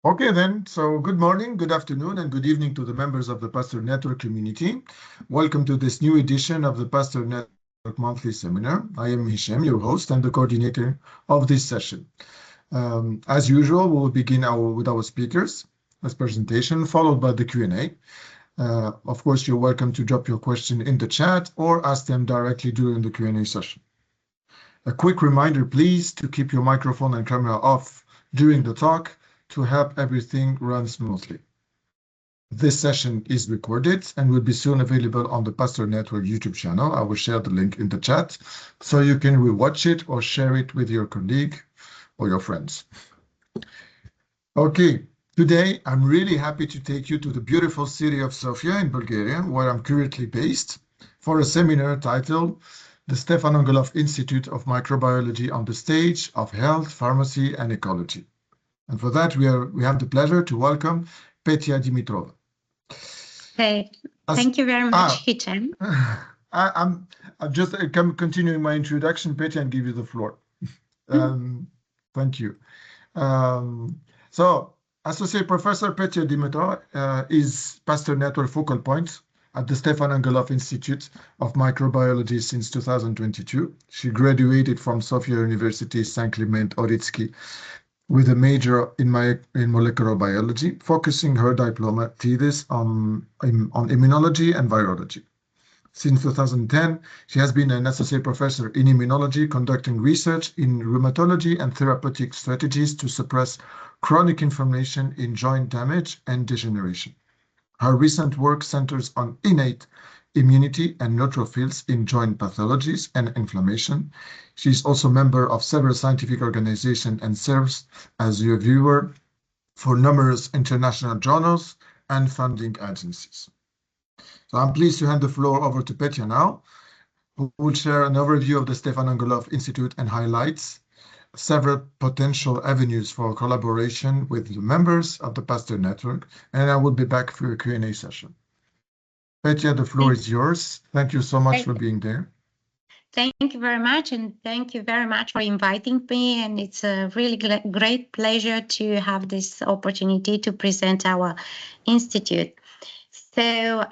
Okay then, so good morning, good afternoon, and good evening to the members of the Pasteur Network community. Welcome to this new edition of the Pasteur Network monthly seminar. I am Hisham, your host and the coordinator of this session. As usual, we'll begin with our speakers' presentation, followed by the Q&A. Of course, you're welcome to drop your question in the chat or ask them directly during the Q&A session. A quick reminder, please, to keep your microphone and camera off during the talk to help everything run smoothly. This session is recorded and will be soon available on the Pasteur Network YouTube channel. I will share the link in the chat so you can rewatch it or share it with your colleague or your friends. Okay, today I'm really happy to take you to the beautiful city of Sofia in Bulgaria, where I'm currently based, for a seminar titled The Stephan Angeloff Institute of Microbiology on the Stage of Health, Pharmacy and Ecology. And for that, we have the pleasure to welcome Petya Dimitrova. Hey, thank you very much, Hichem. I'm just continuing my introduction, Petya, and give you the floor. Thank you. So, Associate Professor Petya Dimitrova is Pasteur Network focal point at the Stephan Angeloff Institute of Microbiology since 2022. She graduated from Sofia University St. Clement Oritsky with a major in molecular biology, focusing her diploma thesis on immunology and virology. Since 2010, she has been an associate professor in immunology, conducting research in rheumatology and therapeutic strategies to suppress chronic inflammation in joint damage and degeneration. Her recent work centers on innate immunity and neutrophils in joint pathologies and inflammation. She is also a member of several scientific organizations and serves as a reviewer for numerous international journals and funding agencies. So I'm pleased to hand the floor over to Petya now, who will share an overview of the Stephan Angeloff Institute and highlights several potential avenues for collaboration with the members of the Pasteur Network, and I will be back for a Q&A session. Petya, the floor is yours. Thank you so much for being there. Thank you very much, and thank you very much for inviting me. And it's a really great pleasure to have this opportunity to present our institute. So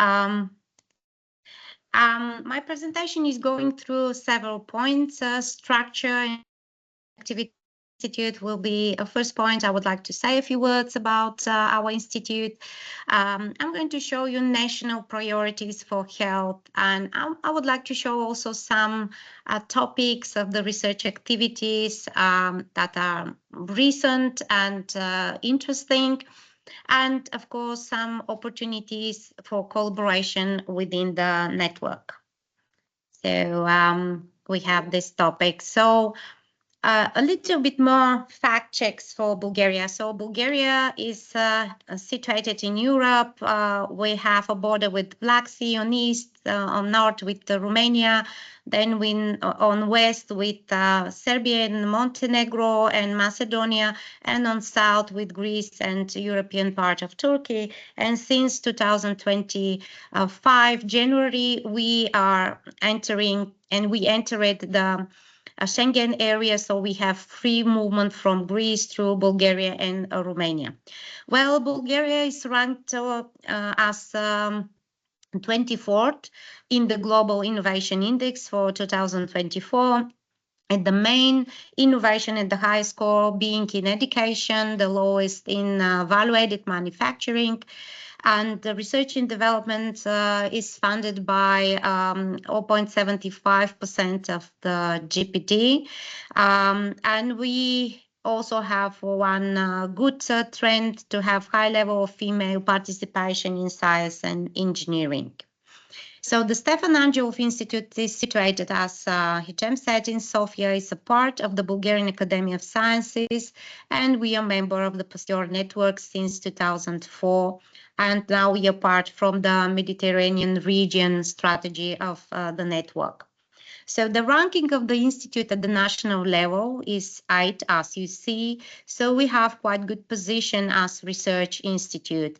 my presentation is going through several points. Structure and activity Institute will be a first point. I would like to say a few words about our institute. I'm going to show you national priorities for health, and I would like to show also some topics of the research activities that are recent and interesting, and of course some opportunities for collaboration within the network. So we have this topic. So a little bit more fact checks for Bulgaria. So Bulgaria is situated in Europe. We have a border with Black Sea on east, on north with Romania, then on west with Serbia and Montenegro and Macedonia, and on south with Greece and European part of Turkey. And since 2025 January, we are entering, and we entered the Schengen area, so we have free movement from Greece through Bulgaria and Romania. Well, Bulgaria is ranked as 24th in the Global Innovation Index for 2024. And the main innovation and the highest score being in education, the lowest in value-added manufacturing, and the research and development is funded by 0.75% of the GDP. And we also have one good trend to have high level of female participation in science and engineering. So the Stephan Angeloff Institute is situated, as Hichem said, in Sofia. It's a part of the Bulgarian Academy of Sciences, and we are a member of the Pasteur Network since 2004. And now we are part from the Mediterranean region strategy of the network. So the ranking of the institute at the national level is 8, as you see. So we have quite good position as research institute.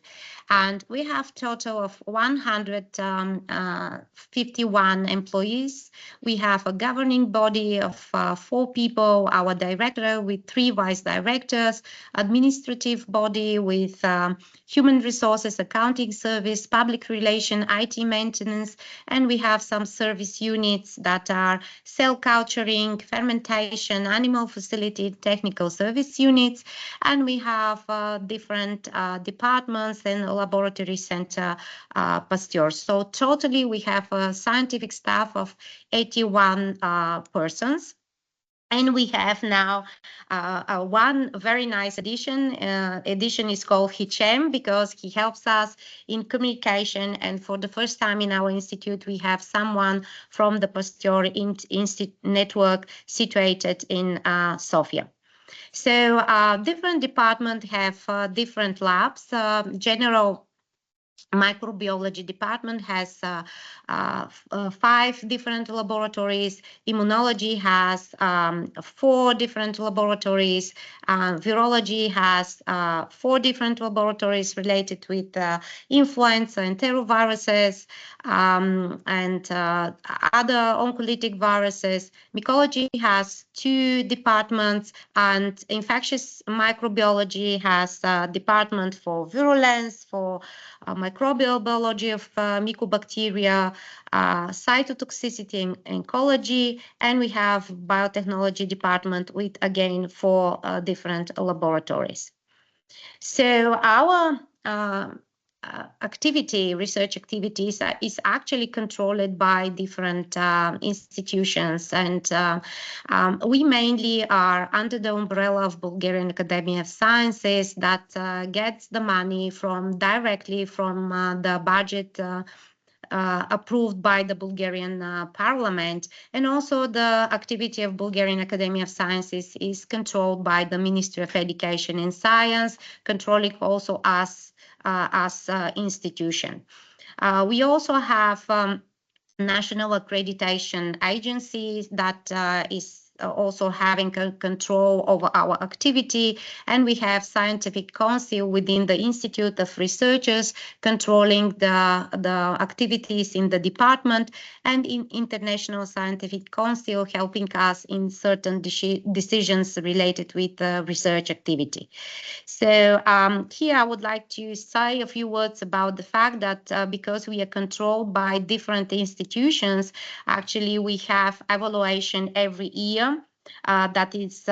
And we have total of 151 employees. We have a governing body of 4 people, our director with 3 vice directors, administrative body with human resources, accounting service, public relation, IT maintenance, and we have some service units that are cell culturing, fermentation, animal facility, technical service units, and we have different departments and laboratory center Pasteur. So totally we have a scientific staff of 81 persons. And we have now one very nice addition. Addition is called Hichem because he helps us in communication. And for the first time in our institute, we have someone from the Pasteur Network situated in Sofia. So different departments have different labs. General microbiology department has 5 different laboratories. Immunology has 4 different laboratories. Virology has 4 different laboratories related with influenza and enteroviruses and other oncolytic viruses. Mycology has 2 departments, and infectious microbiology has a department for virulence, for microbial biology of mycobacteria, cytotoxicity and oncology, and we have biotechnology department with, again, 4 different laboratories. So our research activities is actually controlled by different institutions, and we mainly are under the umbrella of Bulgarian Academy of Sciences that gets the money directly from the budget approved by the Bulgarian parliament, and also the activity of Bulgarian Academy of Sciences is controlled by the Ministry of Education and Science, controlling also us as institution. We also have national accreditation agencies that is also having control over our activity, and we have scientific council within the Institute of Researchers controlling the activities in the department, and in international scientific council helping us in certain decisions related with research activity. So here I would like to say a few words about the fact that because we are controlled by different institutions, actually we have evaluation every year that is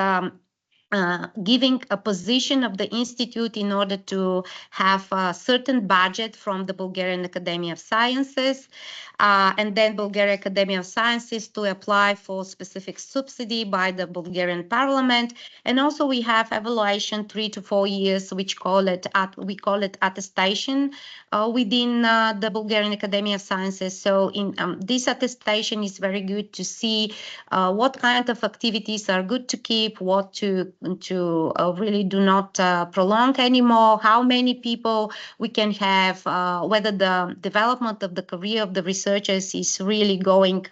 giving a position of the institute in order to have a certain budget from the Bulgarian Academy of Sciences, and then Bulgarian Academy of Sciences to apply for specific subsidy by the Bulgarian Parliament. And also we have evaluation 3 to 4 years, which we call it attestation within the Bulgarian Academy of Sciences. So in this attestation is very good to see what kind of activities are good to keep, what to really do not prolong anymore, how many people we can have, whether the development of the career of the researchers is really going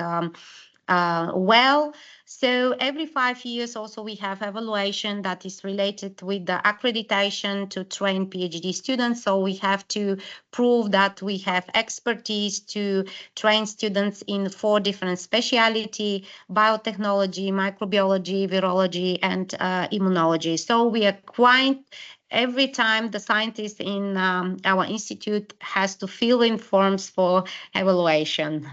well. So every 5 years also we have evaluation that is related with the accreditation to train PhD students. So we have to prove that we have expertise to train students in 4 different specialty: biotechnology, microbiology, virology, and immunology. So we are quite every time the scientist in our institute has to fill in forms for evaluation.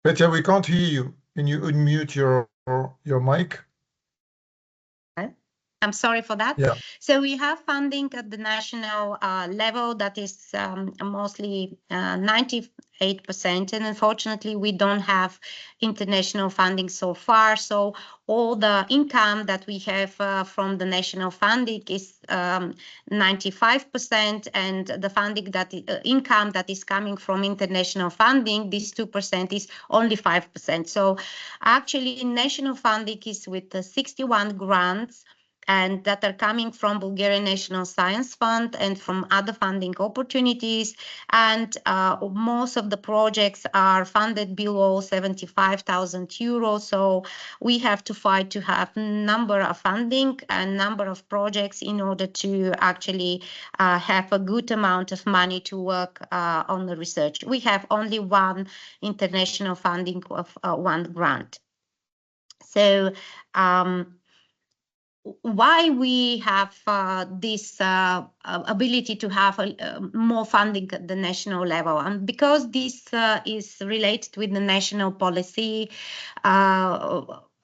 Petya, we can't hear you. Can you unmute your mic? I'm sorry for that. Yeah. So we have funding at the national level that is mostly 98%, and unfortunately we don't have international funding so far. So all the income that we have from the national funding is 95%, and the funding that income that is coming from international funding, this 2% is only 5%. So actually national funding is with 61 grants, and that are coming from Bulgarian National Science Fund and from other funding opportunities. And most of the projects are funded below 75,000 euros. So we have to fight to have number of funding and number of projects in order to actually have a good amount of money to work on the research. We have only one international funding of one grant. So why we have this ability to have more funding at the national level, and because this is related with the national policy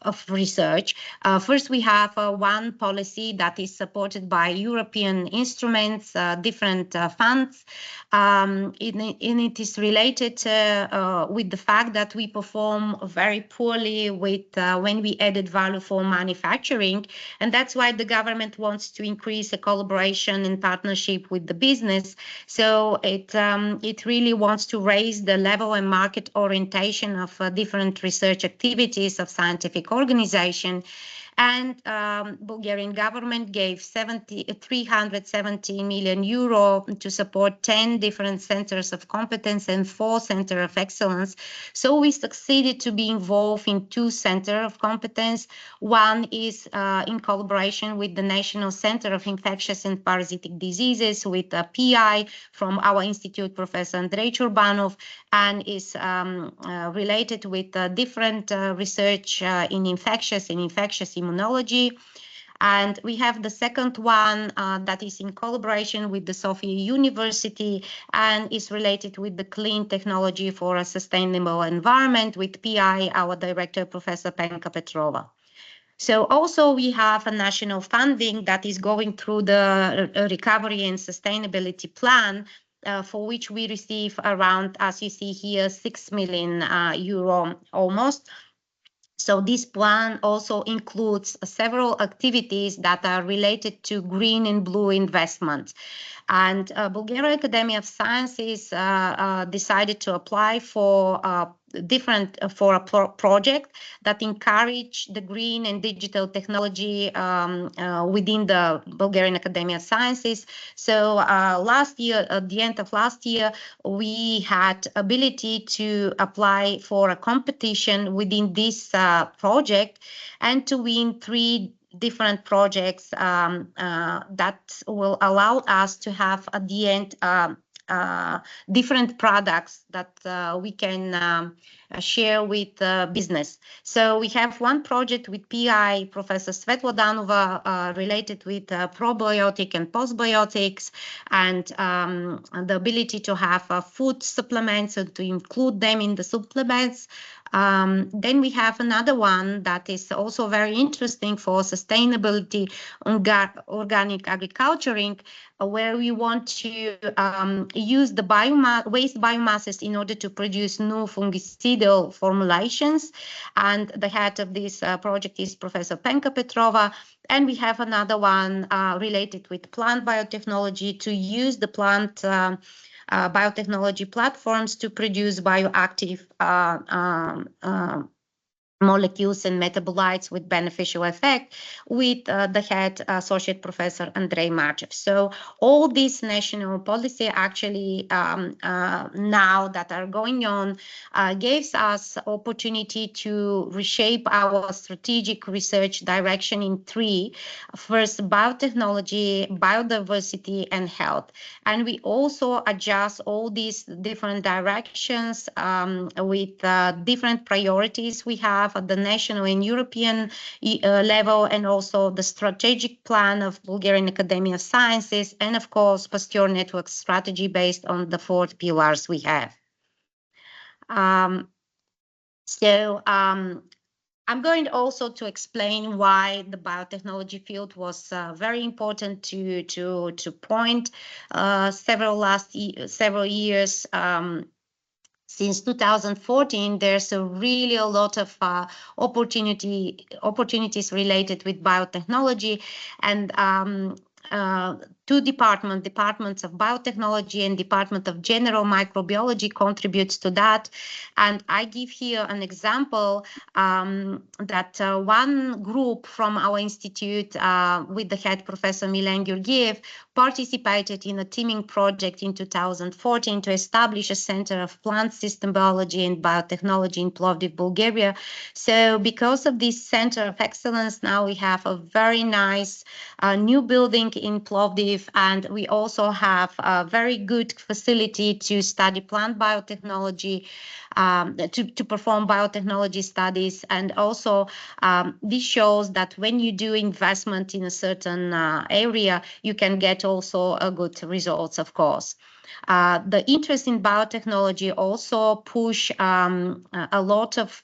of research. First, we have one policy that is supported by European instruments, different funds, and it is related with the fact that we perform very poorly with when we added value for manufacturing, and that's why the government wants to increase the collaboration and partnership with the business. So it really wants to raise the level and market orientation of different research activities of scientific organization. And Bulgarian government gave 370 million euro to support 10 different centers of competence and 4 centers of excellence. So we succeeded to be involved in 2 centers of competence. One is in collaboration with the National Center of Infectious and Parasitic Diseases with a PI from our institute, Professor Andrei Churbanov, and is related with different research in infectious immunology. And we have the second one that is in collaboration with the Sofia University and is related with the clean technology for a sustainable environment with PI, our director, Professor Penka Petrova. So also we have a national funding that is going through the recovery and sustainability plan, for which we receive around, as you see here, 6 million euro almost. So this plan also includes several activities that are related to green and blue investments. And Bulgarian Academy of Sciences decided to apply for a project that encourage the green and digital technology within the Bulgarian Academy of Sciences. So last year, at the end of last year, we had ability to apply for a competition within this project and to win 3 different projects that will allow us to have at the end different products that we can share with business. So we have one project with PI, Professor Svetlodanova, related with probiotic and postbiotics, and the ability to have food supplements and to include them in the supplements. Then we have another one that is also very interesting for sustainability, organic agriculturing, where we want to use the waste biomasses in order to produce new fungicidal formulations. And the head of this project is Professor Penka Petrova. And we have another one related with plant biotechnology to use the plant biotechnology platforms to produce bioactive molecules and metabolites with beneficial effect with the head associate professor Andrei Marchev. So all these national policy actually now that are going on gives us opportunity to reshape our strategic research direction in 3. First, biotechnology, biodiversity, and health. And we also adjust all these different directions with different priorities we have at the national and European level, and also the strategic plan of Bulgarian Academy of Sciences, and of course Pasteur Network strategy based on the 4 pillars we have. I'm going also to explain why the biotechnology field was very important to point several years. Since 2014, there's really a lot of opportunities related with biotechnology, and two departments of biotechnology and department of general microbiology contributes to that. And I give here an example that one group from our institute with the head Professor Milan Georgiev participated in a teaming project in 2014 to establish a center of plant system biology and biotechnology in Plovdiv, Bulgaria. So because of this center of excellence, now we have a very nice new building in Plovdiv, and we also have a very good facility to study plant biotechnology, to perform biotechnology studies. And also this shows that when you do investment in a certain area, you can get also good results, of course. The interest in biotechnology also push a lot of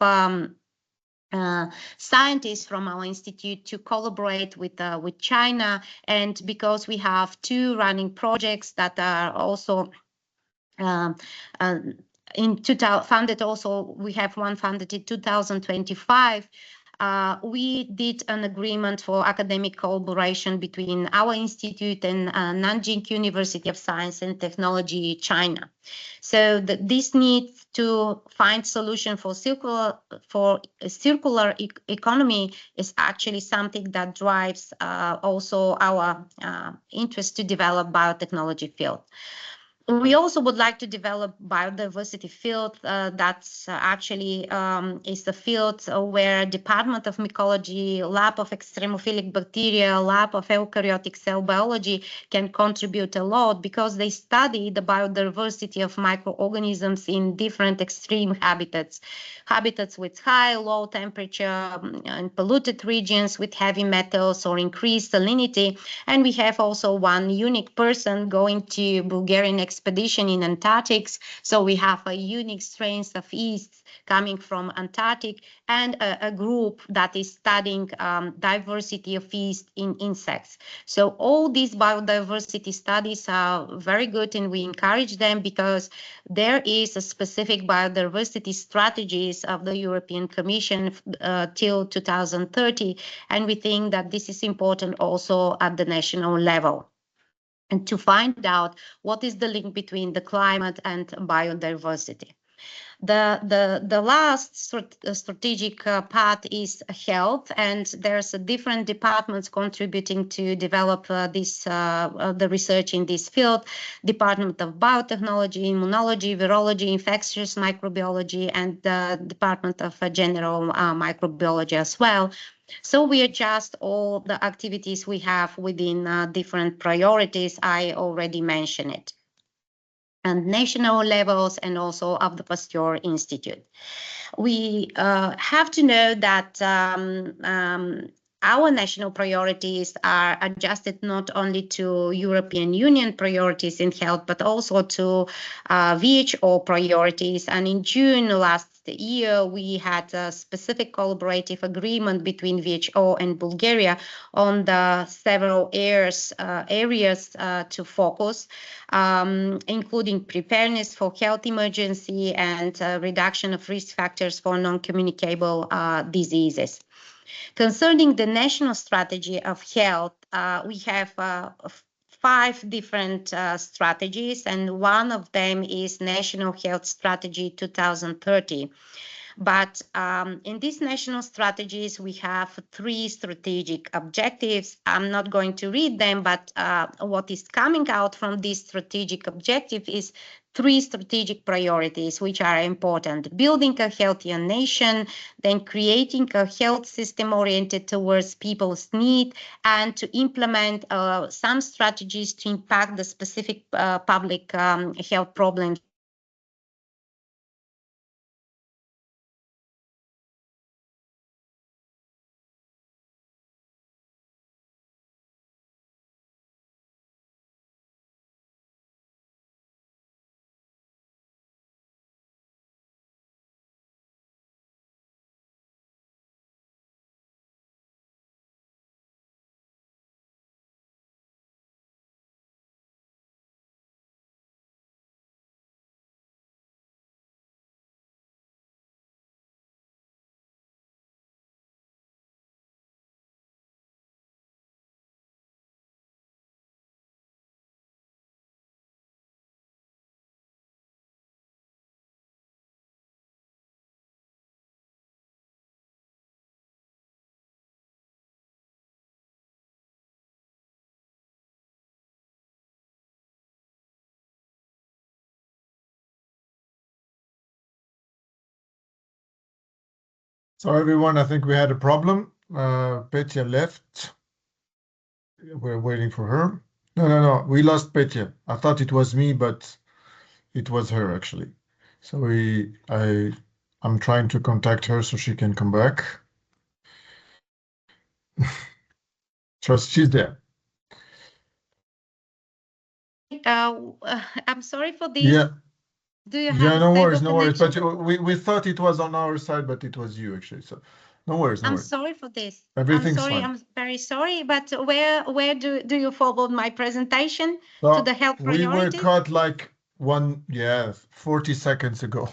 scientists from our institute to collaborate with China, and because we have two running projects that are also in 2000 funded, also we have one funded in 2025. We did an agreement for academic collaboration between our institute and Nanjing University of Science and Technology, China. So this needs to find solution for circular economy is actually something that drives also our interest to develop biotechnology field. We also would like to develop biodiversity field. That's actually is the field where Department of Mycology, Lab of Extremophilic Bacteria, Lab of Eukaryotic Cell Biology can contribute a lot, because they study the biodiversity of microorganisms in different extreme habitats with high, low temperature, and polluted regions with heavy metals or increased salinity. And we have also one unique person going to Bulgarian expedition in Antarctic. So we have a unique strains of yeasts coming from Antarctic, and a group that is studying diversity of yeast in insects. So all these biodiversity studies are very good, and we encourage them because there is a specific biodiversity strategies of the European Commission till 2030, and we think that this is important also at the national level, and to find out what is the link between the climate and biodiversity. The last strategic path is health, and there's different departments contributing to develop the research in this field. Department of Biotechnology, Immunology, Virology, Infectious Microbiology, and the Department of General Microbiology as well. So we adjust all the activities we have within different priorities. I already mentioned it, and national levels, and also of the Pasteur Institute. We have to know that our national priorities are adjusted not only to European Union priorities in health, but also to WHO priorities. And in June last year, we had a specific collaborative agreement between WHO and Bulgaria on the several areas to focus, including preparedness for health emergency and reduction of risk factors for non-communicable diseases. Concerning the national strategy of health, we have 5 different strategies, and one of them is National Health Strategy 2030. But in these national strategies, we have 3 strategic objectives. I'm not going to read them, but what is coming out from this strategic objective is 3 strategic priorities, which are important: building a healthier nation, then creating a health system oriented towards people's need, and to implement some strategies to impact the specific public health problems So everyone, I think we had a problem. Petya left. We're waiting for her. No. We lost Petya. I thought it was me, but it was her actually. So I'm trying to contact her so she can come back. So she's there. I'm sorry for this. Yeah. Do you have Yeah, a no stable worries, no worries. But connection? we thought it was on our side, but it was you actually. So no worries, no I'm worries. sorry for this. Everything's fine. I'm very sorry. But where do you forward my presentation to So the health we were priorities? caught like 40 seconds ago.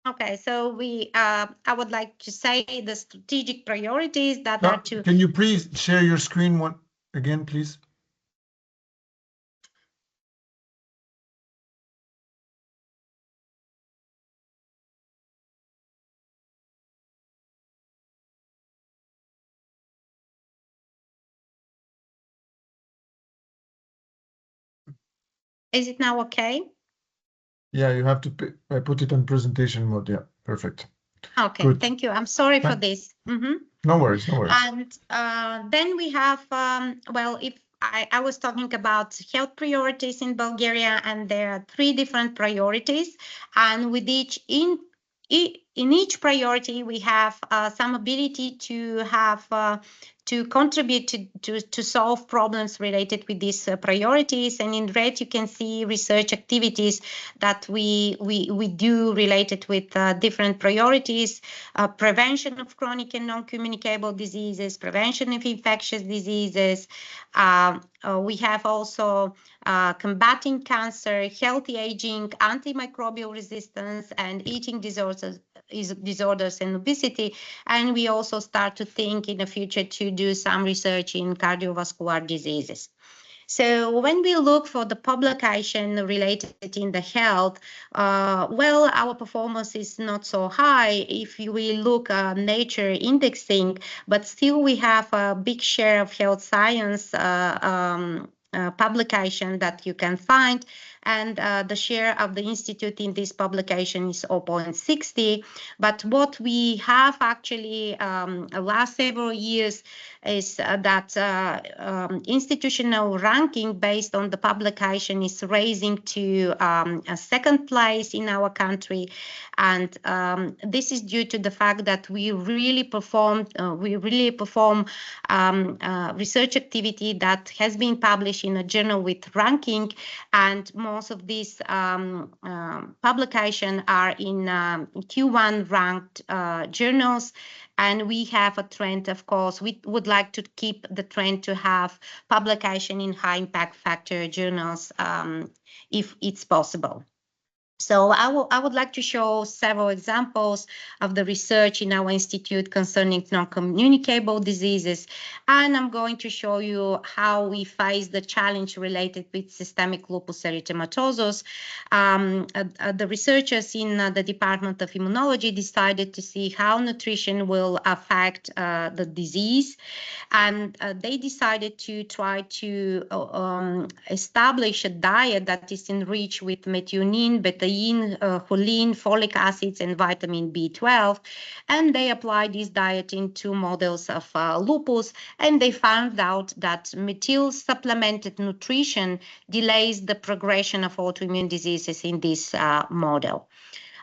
Okay, so I would like to say the strategic priorities that are to. Can you please share your screen again, please? Is it now okay? Yeah, you have to put it on presentation mode. Yeah, perfect. Okay, Good. thank you. I'm sorry for this. No worries, no worries. And then we have, well, if I was talking about health priorities in Bulgaria, and there are 3 different priorities, and with in each priority we have some ability to have to contribute to solve problems related with these priorities. And in red you can see research activities that we do related with different priorities: prevention of chronic and non-communicable diseases, prevention of infectious diseases. We have also combating cancer, healthy aging, antimicrobial resistance, and eating disorders and obesity. And we also start to think in the future to do some research in cardiovascular diseases. So when we look for the publication related in the health, well, our performance is not so high if we look at Nature indexing, but still we have a big share of health science publication that you can find, and the share of the institute in this publication is 0.60. But what we have actually last several years is that institutional ranking based on the publication is raising to a 2nd place in our country. And this is due to the fact that we really perform research activity that has been published in a journal with ranking, and most of these publications are in Q1 ranked journals. And we have a trend, of course, we would like to keep the trend to have publication in high impact factor journals if it's possible. So I would like to show several examples of the research in our institute concerning non-communicable diseases. And I'm going to show you how we face the challenge related with systemic lupus erythematosus. The researchers in the Department of Immunology decided to see how nutrition will affect the disease. And they decided to try to establish a diet that is enriched with methionine, betaine, choline, folic acids, and vitamin B12. And they applied this diet in 2 models of lupus, and they found out that methyl supplemented nutrition delays the progression of autoimmune diseases in this model.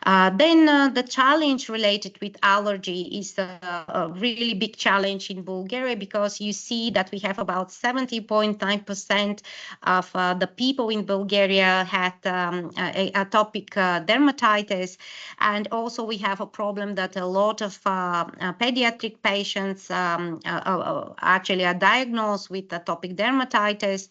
Then the challenge related with allergy is a really big challenge in Bulgaria, because you see that we have about 70.9% of the people in Bulgaria had atopic dermatitis. And also we have a problem that a lot of pediatric patients actually are diagnosed with atopic dermatitis.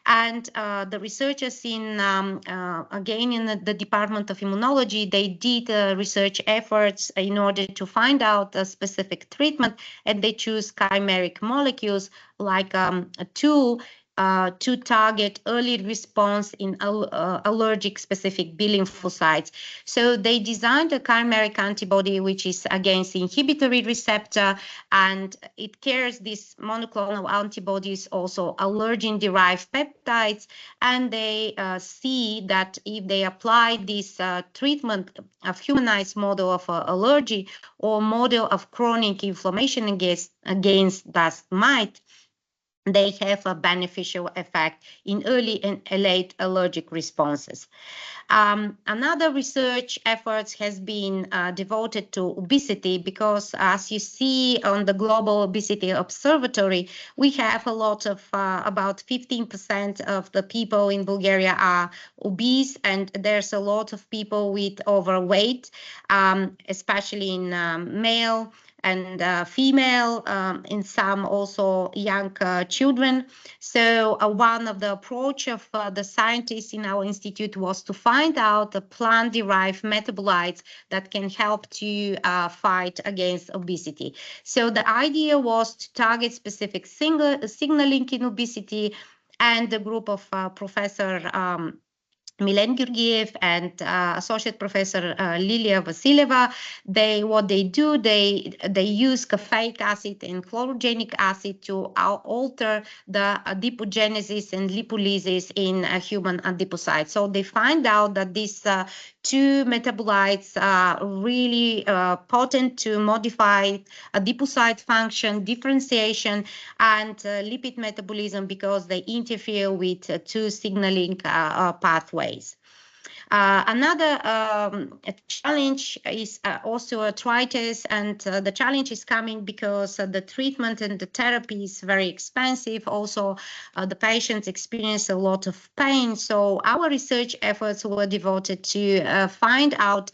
And the researchers again in the Department of Immunology, they did research efforts in order to find out a specific treatment, and they choose chimeric molecules like 2 to target early response in allergic specific B lymphocytes. So they designed a chimeric antibody which is against the inhibitory receptor, and it carries these monoclonal antibodies, also allergen-derived peptides, and they see that if they apply this treatment of humanized model of allergy or model of chronic inflammation against dust mite, they have a beneficial effect in early and late allergic responses. Another research efforts has been devoted to obesity, because as you see on the Global Obesity Observatory, we have a lot of, about 15% of the people in Bulgaria are obese, and there's a lot of people with overweight, especially in male and female, in some also young children. So one of the approach of the scientists in our institute was to find out the plant-derived metabolites that can help to fight against obesity. So the idea was to target specific signaling in obesity, and the group of Professor Milen Georgiev and Associate Professor Lilia Vasilieva, what they do, they use caffeic acid and chlorogenic acid to alter the adipogenesis and lipolysis in human adipocytes. So they find out that these two metabolites are really potent to modify adipocyte function, differentiation, and lipid metabolism, because they interfere with two signaling pathways. Another challenge is osteoarthritis, and the challenge is coming because the treatment and the therapy is very expensive. Also, the patients experience a lot of pain. So our research efforts were devoted to find out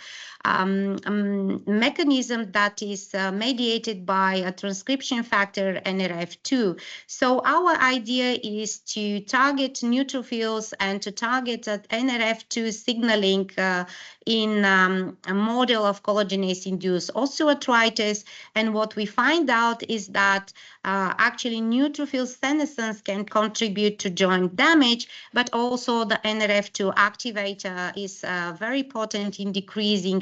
mechanism that is mediated by a transcription factor NRF2. So our idea is to target neutrophils and to target NRF2 signaling in a model of collagenase-induced osteoarthritis. And what we find out is that actually neutrophil senescence can contribute to joint damage, but also the NRF2 activator is very potent in decreasing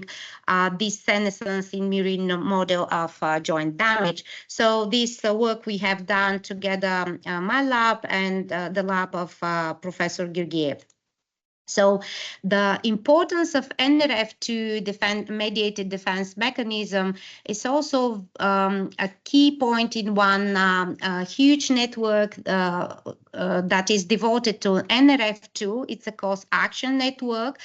this senescence in murine model of joint damage. So this work we have done together, my lab and the lab of Professor Georgiev. So the importance of NRF2 mediated defense mechanism is also a key point in one huge network that is devoted to NRF2. It's a cause action network.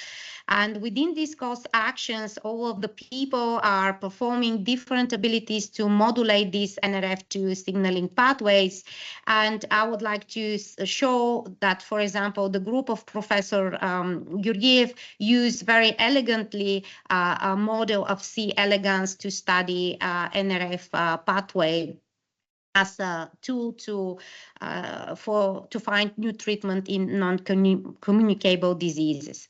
And within these cause actions, all of the people are performing different abilities to modulate these NRF2 signaling pathways. And I would like to show that, for example, the group of Professor Georgiev used very elegantly a model of C. elegans to study NRF pathway as a tool to find new treatment in non-communicable diseases.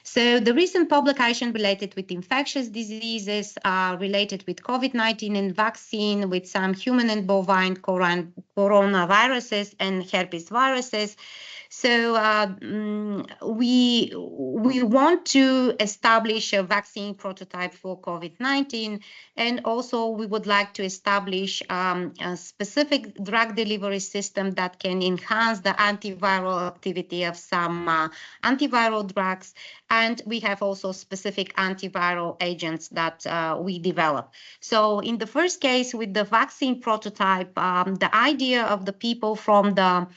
So the recent publication related with infectious diseases are related with COVID-19 and vaccine, with some human and bovine coronaviruses and herpes viruses. So we want to establish a vaccine prototype for COVID-19, and also we would like to establish a specific drug delivery system that can enhance the antiviral activity of some antiviral drugs. And we have also specific antiviral agents that we develop. So in the first case with the vaccine prototype, the idea of the people from the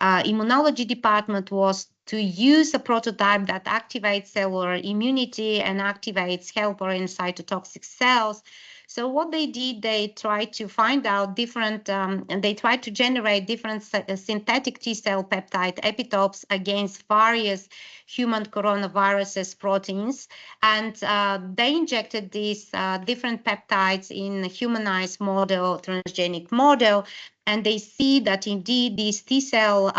immunology department was to use a prototype that activates cellular immunity and activates helper and cytotoxic cells. So what they did, they tried to find out different, and they tried to generate different synthetic T-cell peptide epitopes against various human coronaviruses proteins. And they injected these different peptides in a humanized model, transgenic model. And they see that indeed these T-cell,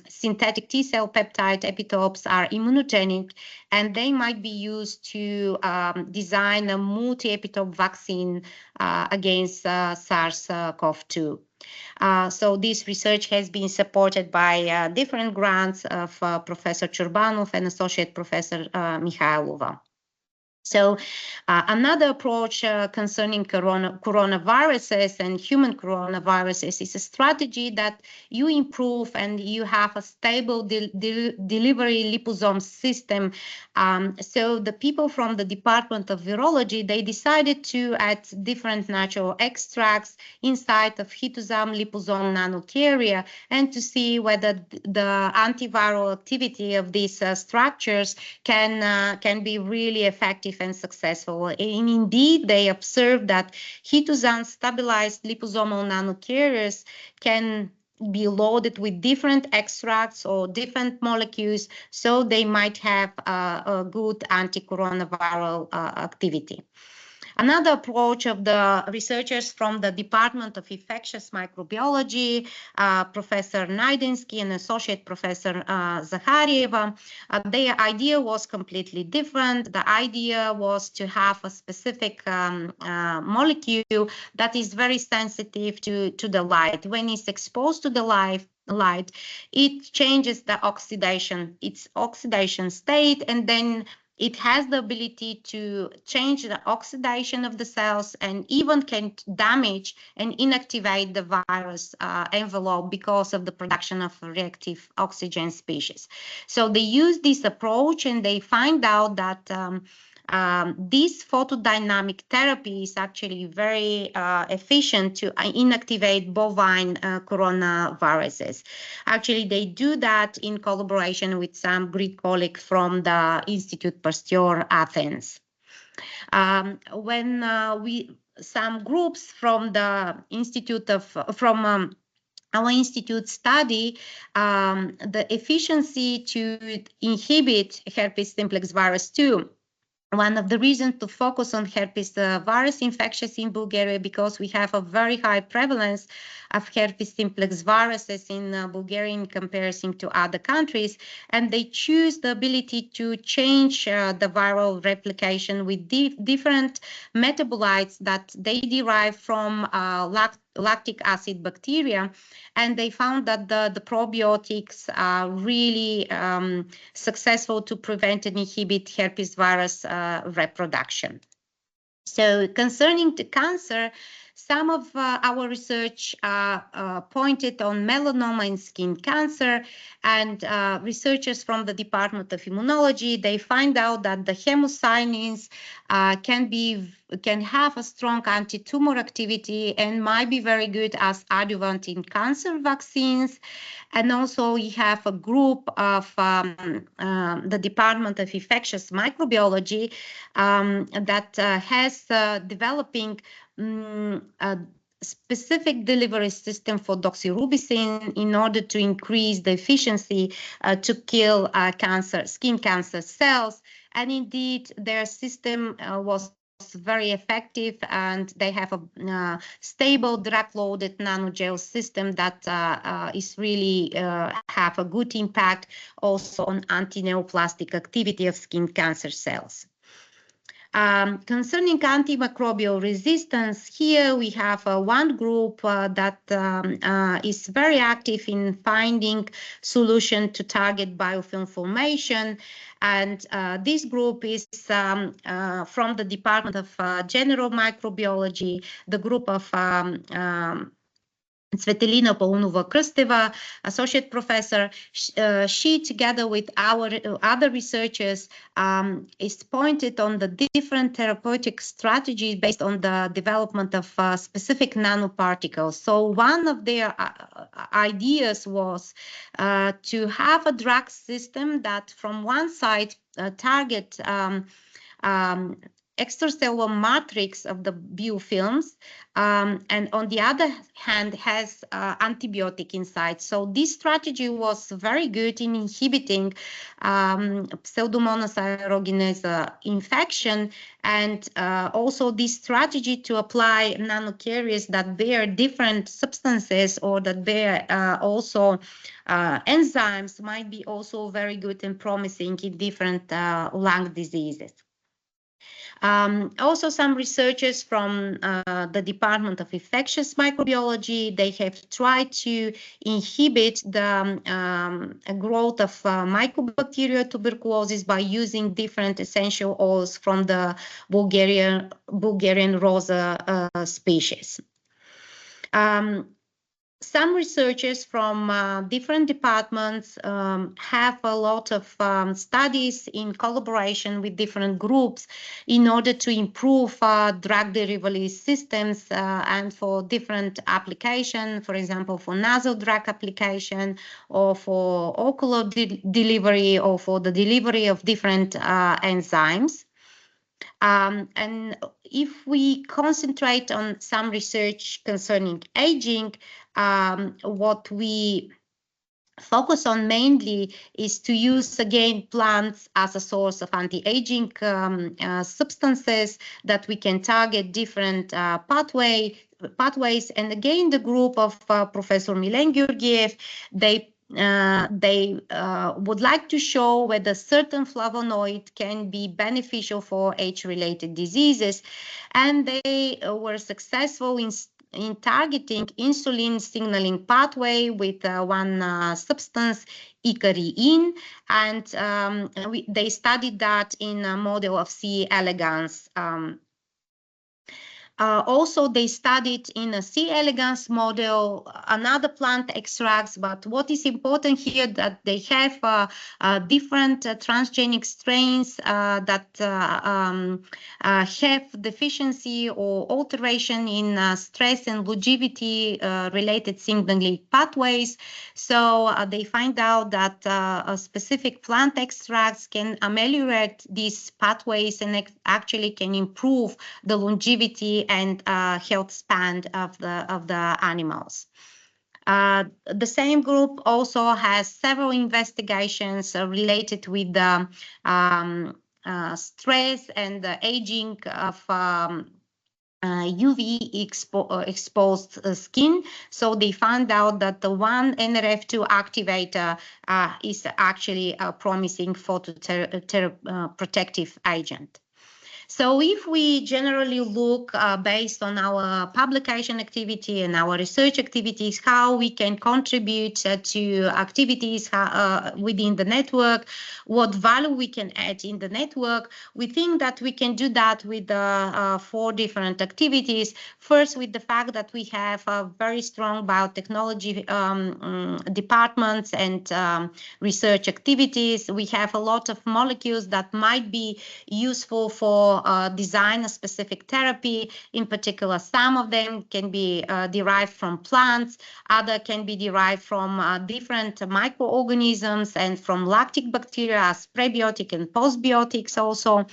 synthetic T-cell peptide epitopes are immunogenic, and they might be used to design a multi-epitope vaccine against SARS-CoV-2. So this research has been supported by different grants of Professor Churbanov and Associate Professor Mikhailova. So another approach concerning coronaviruses and human coronaviruses is a strategy that you improve and you have a stable delivery liposome system. So the people from the Department of Virology, they decided to add different natural extracts inside of hitosome liposome nanocarrier and to see whether the antiviral activity of these structures can be really effective and successful. And indeed, they observed that hitosome stabilized liposomal nanocarriers can be loaded with different extracts or different molecules, so they might have a good anti-coronaviral activity. Another approach of the researchers from the Department of Infectious Microbiology, Professor Naidinsky and Associate Professor Zakharieva, their idea was completely different. The idea was to have a specific molecule that is very sensitive to the light. When it's exposed to the light, it changes its oxidation state, and then it has the ability to change the oxidation of the cells and even can damage and inactivate the virus envelope because of the production of reactive oxygen species. So they use this approach and they find out that this photodynamic therapy is actually very efficient to inactivate bovine coronaviruses. Actually, they do that in collaboration with some Greek colleagues from the Institute Pasteur Athens. Some groups from the Institute our institute study the efficiency to inhibit herpes simplex virus 2. One of the reasons to focus on herpes virus infectious in Bulgaria because we have a very high prevalence of herpes simplex viruses in Bulgaria in comparison to other countries, and they choose the ability to change the viral replication with different metabolites that they derive from lactic acid bacteria, and they found that the probiotics are really successful to prevent and inhibit herpes virus reproduction. So concerning the cancer, some of our research pointed on melanoma and skin cancer, and researchers from the Department of Immunology, they find out that the hemocyanins can have a strong anti-tumor activity and might be very good as adjuvant in cancer vaccines. And also we have a group of the Department of Infectious Microbiology that has developing a specific delivery system for doxorubicin in order to increase the efficiency to kill skin cancer cells. And indeed, their system was very effective, and they have a stable drug-loaded nanogel system that is really have a good impact also on anti-neoplastic activity of skin cancer cells. Concerning antimicrobial resistance, here we have one group that is very active in finding solution to target biofilm formation. And this group is from the Department of General Microbiology, the group of Svetelina Paunova-Krsteva, associate professor. She, together with our other researchers, is pointed on the different therapeutic strategies based on the development of specific nanoparticles. So one of their ideas was to have a drug system that from one side target extracellular matrix of the biofilms, and on the other hand has antibiotic inside. So this strategy was very good in inhibiting Pseudomonas aeruginosa infection, and also this strategy to apply nanocarriers that bear different substances or that bear also enzymes might be also very good and promising in different lung diseases. Also, some researchers from the Department of Infectious Microbiology, they have tried to inhibit the growth of mycobacterial tuberculosis by using different essential oils from the Bulgarian rosa species. Some researchers from different departments have a lot of studies in collaboration with different groups in order to improve drug delivery systems and for different application, for example, for nasal drug application or for ocular delivery or for the delivery of different enzymes. And if we concentrate on some research concerning aging, what we focus on mainly is to use again plants as a source of anti-aging substances that we can target different pathways. And again, the group of Professor Milen Georgiev, they would like to show whether certain flavonoid can be beneficial for age-related diseases, and they were successful in targeting insulin signaling pathway with one substance, icariin, and they studied that in a model of C. elegans. Also, they studied in a C. elegans model another plant extracts, but what is important here that they have different transgenic strains that have deficiency or alteration in stress and longevity related signaling pathways. So they find out that specific plant extracts can ameliorate these pathways and actually can improve the longevity and health span of the animals. The same group also has several investigations related with the stress and the aging of UV exposed skin. So they found out that the one NRF2 activator is actually a promising photoprotective agent. So if we generally look based on our publication activity and our research activities, how we can contribute to activities within the network, what value we can add in the network, we think that we can do that with 4 different activities. First, with the fact that we have a very strong biotechnology departments and research activities. We have a lot of molecules that might be useful for design a specific therapy. In particular, some of them can be derived from plants, other can be derived from different microorganisms and from lactic bacteria as prebiotic and postbiotics also.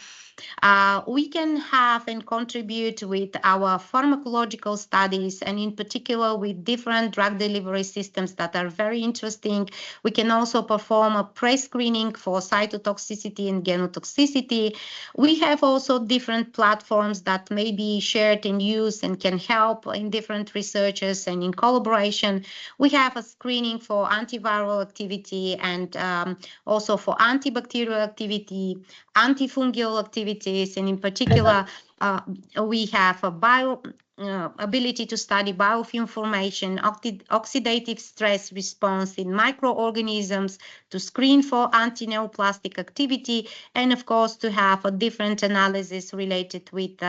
We can have and contribute with our pharmacological studies, and in particular with different drug delivery systems that are very interesting. We can also perform a pre-screening for cytotoxicity and genotoxicity. We have also different platforms that may be shared and used and can help in different researches and in collaboration. We have a screening for antiviral activity and also for antibacterial activity, antifungal activities, and in particular, we have a ability to study biofilm formation, oxidative stress response in microorganisms, to screen for anti-neoplastic activity, and of course to have a different analysis related with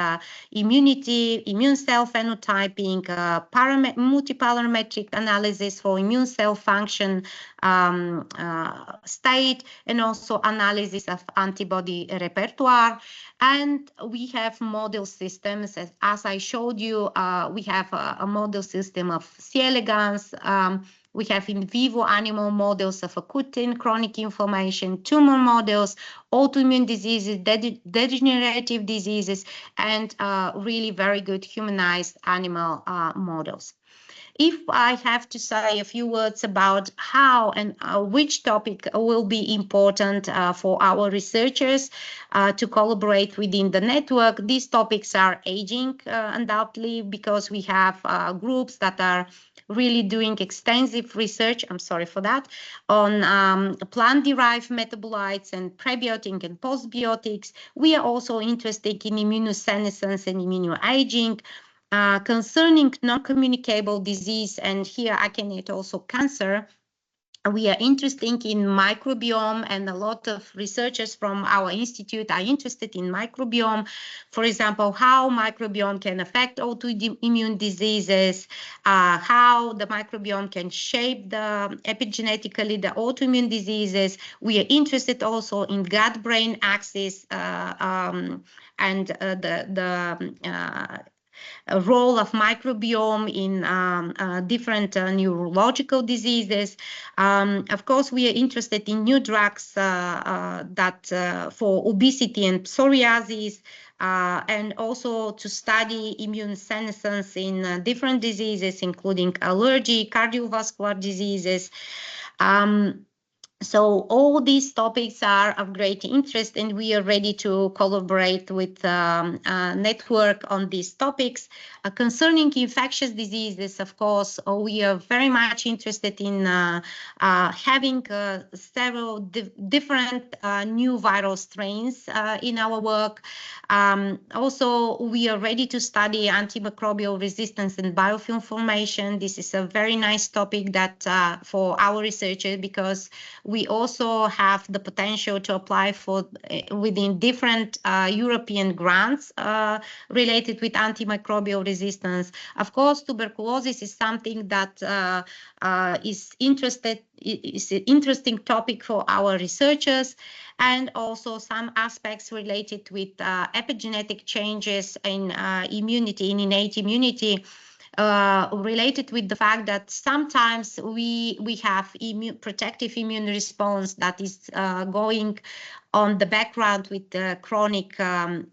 immunity, immune cell phenotyping, multiparametric analysis for immune cell function state, and also analysis of antibody repertoire. And we have model systems. As I showed you, we have a model system of C. elegans, We have in vivo animal models of acute and chronic inflammation, tumor models, autoimmune diseases, degenerative diseases, and really very good humanized animal models. If I have to say a few words about how and which topic will be important for our researchers to collaborate within the network, these topics are aging, undoubtedly, because we have groups that are really doing extensive research, I'm sorry for that, on plant-derived metabolites and prebiotic and postbiotics. We are also interested in immunosenescence and immunoaging. Concerning non-communicable disease, and here I can add also cancer, we are interested in microbiome, and a lot of researchers from our institute are interested in microbiome. For example, how microbiome can affect autoimmune diseases, how the microbiome can shape epigenetically the autoimmune diseases. We are interested also in gut-brain axis and the role of microbiome in different neurological diseases. Of course, we are interested in new drugs for obesity and psoriasis, and also to study immune senescence in different diseases, including allergy, cardiovascular diseases. So all these topics are of great interest, and we are ready to collaborate with network on these topics. Concerning infectious diseases, of course, we are very much interested in having several different new viral strains in our work. Also, we are ready to study antimicrobial resistance and biofilm formation. This is a very nice topic that for our researchers, because we also have the potential to apply for within different European grants related with antimicrobial resistance. Of course, tuberculosis is something that is an interesting topic for our researchers, and also some aspects related with epigenetic changes in immunity, in innate immunity, related with the fact that sometimes we have protective immune response that is going on the background with the chronic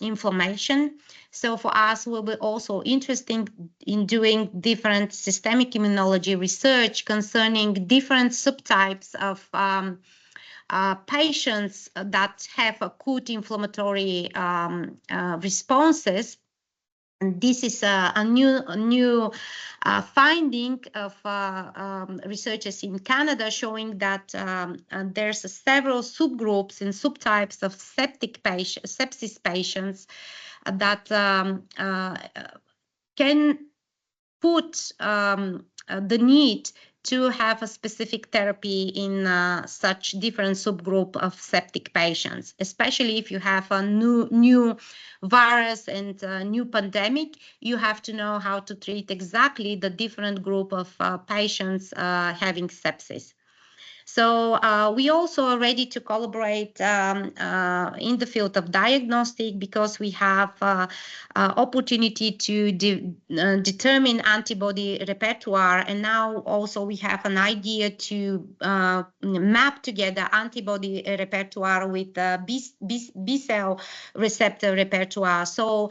inflammation. So for us, we'll be also interested in doing different systemic immunology research concerning different subtypes of patients that have acute inflammatory responses. And this is a new finding of researchers in Canada, showing that there's several subgroups and subtypes of sepsis patients that can put the need to have a specific therapy in such different subgroup of septic patients, especially if you have a new virus and new pandemic. You have to know how to treat exactly the different group of patients having sepsis. So we also are ready to collaborate in the field of diagnostic, because we have opportunity to determine antibody repertoire, and now also we have an idea to map together antibody repertoire with B cell receptor repertoire. So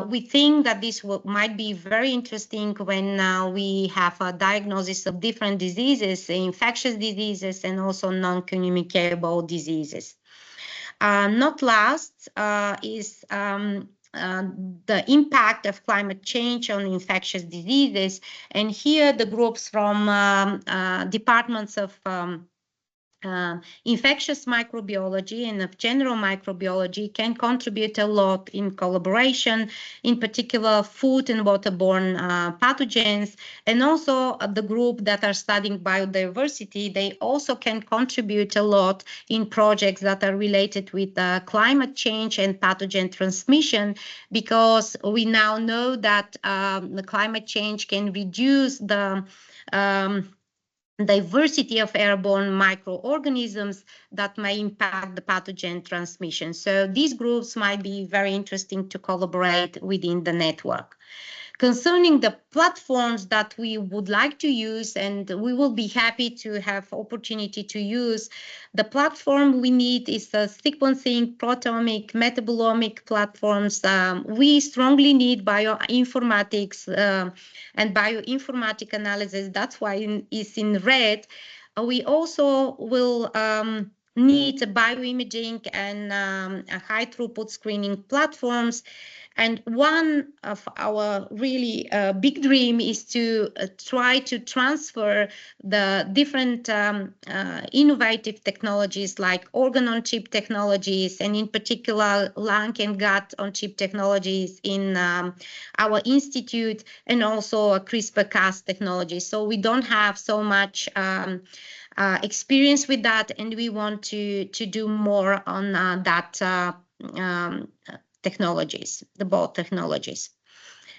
we think that this might be very interesting when we have a diagnosis of different diseases, infectious diseases, and also non-communicable diseases. Not last is the impact of climate change on infectious diseases. And here the groups from departments of infectious microbiology and of general microbiology can contribute a lot in collaboration, in particular food and waterborne pathogens, and also the group that are studying biodiversity. They also can contribute a lot in projects that are related with climate change and pathogen transmission, because we now know that the climate change can reduce the diversity of airborne microorganisms that may impact the pathogen transmission. So these groups might be very interesting to collaborate within the network. Concerning the platforms that we would like to use, and we will be happy to have opportunity to use, the platform we need is the sequencing, proteomic, metabolomic platforms. We strongly need bioinformatics and bioinformatic analysis. That's why it's in red. We also will need bioimaging and high throughput screening platforms. And one of our really big dream is to try to transfer the different innovative technologies like organ-on-chip technologies, and in particular lung and gut-on-chip technologies in our institute, and also CRISPR-Cas technology. So we don't have so much experience with that, and we want to do more on that technologies, both technologies.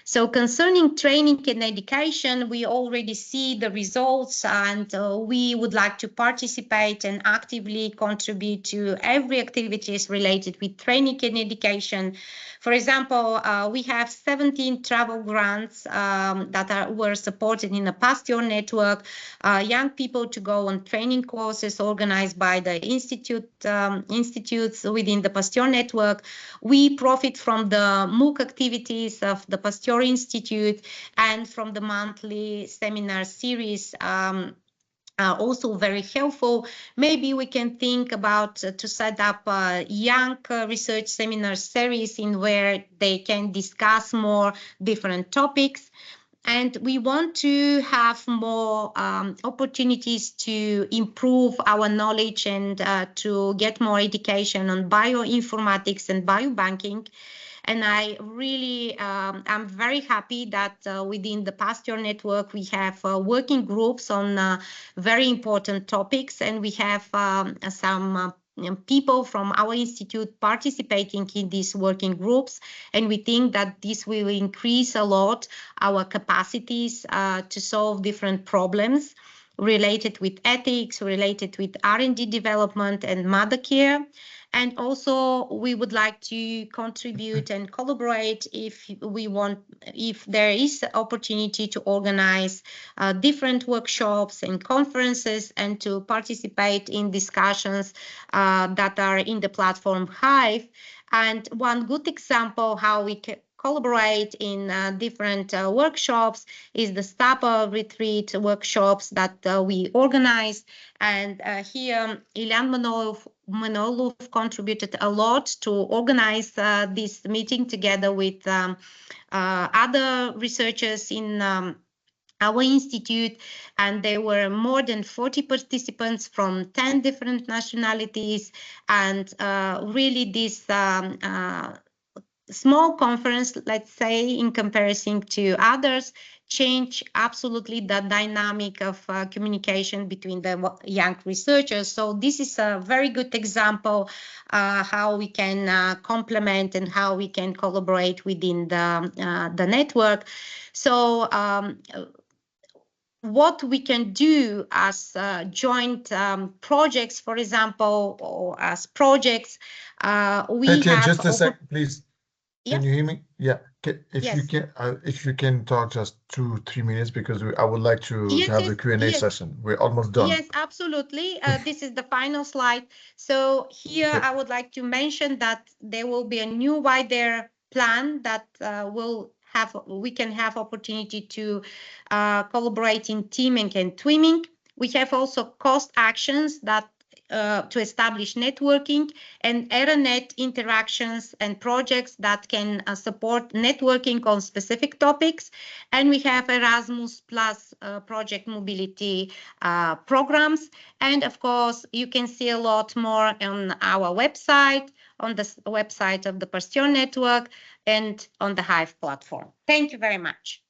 So concerning training and education, we already see the results, and we would like to participate and actively contribute to every activities related with training and education. For example, we have 17 travel grants that were supported in the Pasteur Network, young people to go on training courses organized by the institutes within the Pasteur Network. We profit from the MOOC activities of the Pasteur Institute and from the monthly seminar series. Also very helpful. Maybe we can think about to set up a young research seminar series in where they can discuss more different topics. And we want to have more opportunities to improve our knowledge and to get more education on bioinformatics and biobanking. And I really, I'm very happy that within the Pasteur Network, we have working groups on very important topics, and we have some people from our institute participating in these working groups, and we think that this will increase a lot our capacities to solve different problems related with ethics, related with R&D development and mother care. And also we would like to contribute and collaborate if there is opportunity to organize different workshops and conferences, and to participate in discussions that are in the platform Hive. And one good example how we can collaborate in different workshops is the STAPA retreat workshops that we organized. And here Ilan Manolov contributed a lot to organize this meeting together with other researchers in our institute, and there were more than 40 participants from 10 different nationalities. And really this small conference, let's say, in comparison to others, change absolutely the dynamic of communication between the young researchers. So this is a very good example how we can complement and how we can collaborate within the network. So what we can do as joint projects, for example, or as projects, we Petya, have... just a second, please. Yeah. Can you hear me? Yeah. Yes. If you can talk just 2-3 minutes, because I would like to have the Q&A session. We're almost done. Yes, absolutely. This is the final slide. So here I would like to mention that there will be a new wider plan that we can have opportunity to collaborate in teaming and twinning. We have also cost actions that to establish networking and ERANET interactions and projects that can support networking on specific topics. And we have Erasmus Plus project mobility programs. And of course, you can see a lot more on our website, on the website of the Pasteur Network, and on the Hive platform. Thank you very much.